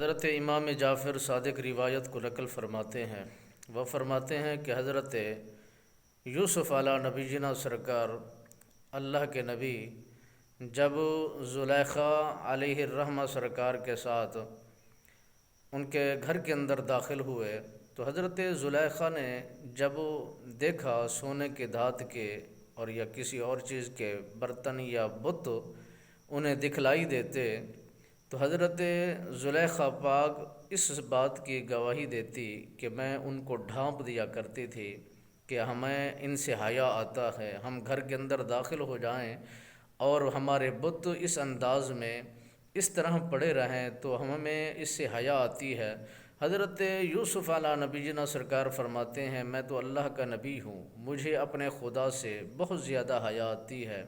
حضرت امام جعفر صادق روایت کو نقل فرماتے ہیں۔ وہ فرماتے ہیں کہ حضرت یوسف علیہ نبی جنا سرکار اللہ کے نبی جب زلیخا علیہ الرحمہ سرکار کے ساتھ ان کے گھر کے اندر داخل ہوئے تو حضرت زلیخا نے جب دیکھا سونے کے دھات کے اور یا کسی اور چیز کے برتن یا بت انہیں دکھلائی دیتے تو حضرت زلیخا پاک اس بات کی گواہی دیتی کہ میں ان کو ڈھانپ دیا کرتی تھی کہ ہمیں ان سے حیا آتا ہے، ہم گھر کے اندر داخل ہو جائیں اور ہمارے بت اس انداز میں اس طرح پڑے رہیں تو ہمیں اس سے حیا آتی ہے۔ حضرت یوسف علیہ نبی جنا سرکار فرماتے ہیں میں تو اللہ کا نبی ہوں، مجھے اپنے خدا سے بہت زیادہ حیا آتی ہے،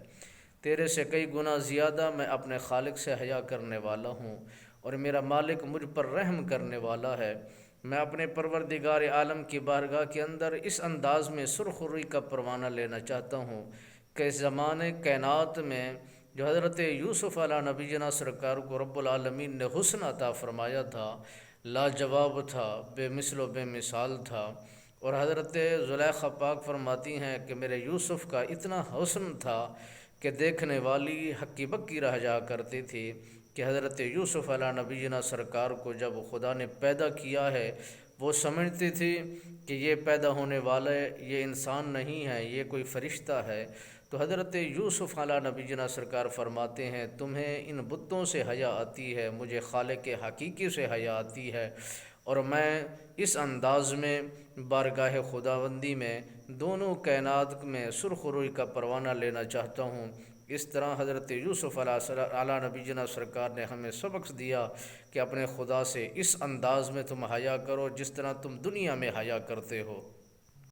تیرے سے کئی گنا زیادہ میں اپنے خالق سے حیا کرنے والا ہوں اور میرا مالک مجھ پر رحم کرنے والا ہے۔ میں اپنے پروردگار عالم کی بارگاہ کے اندر اس انداز میں سرخ روئی کا پروانہ لینا چاہتا ہوں کہ اس زمانے کائنات میں جو حضرت یوسف علیہ نبی جنا سرکار کو رب العالمین نے حسن عطا فرمایا تھا، لاجواب تھا، بے مثل و بے مثال تھا، اور حضرت زلیخا پاک فرماتی ہیں کہ میرے یوسف کا اتنا حسن تھا کہ دیکھنے والی ہکی بکی رہ جا کرتی تھی کہ حضرت یوسف علیہ نبی جنا سرکار کو جب خدا نے پیدا کیا ہے وہ سمجھتی تھی کہ یہ پیدا ہونے والے یہ انسان نہیں ہے، یہ کوئی فرشتہ ہے۔ تو حضرت یوسف علیہ نبی جنا سرکار فرماتے ہیں تمہیں ان بتوں سے حیا آتی ہے، مجھے خالق حقیقی سے حیا آتی ہے، اور میں اس انداز میں بارگاہ خداوندی میں دونوں کائنات میں سرخ روئی کا پروانہ لینا چاہتا ہوں۔ اس طرح حضرت یوسف علیہ نبی جنا سرکار نے ہمیں سبق دیا کہ اپنے خدا سے اس انداز میں تم حیا کرو جس طرح تم دنیا میں حیا کرتے ہو۔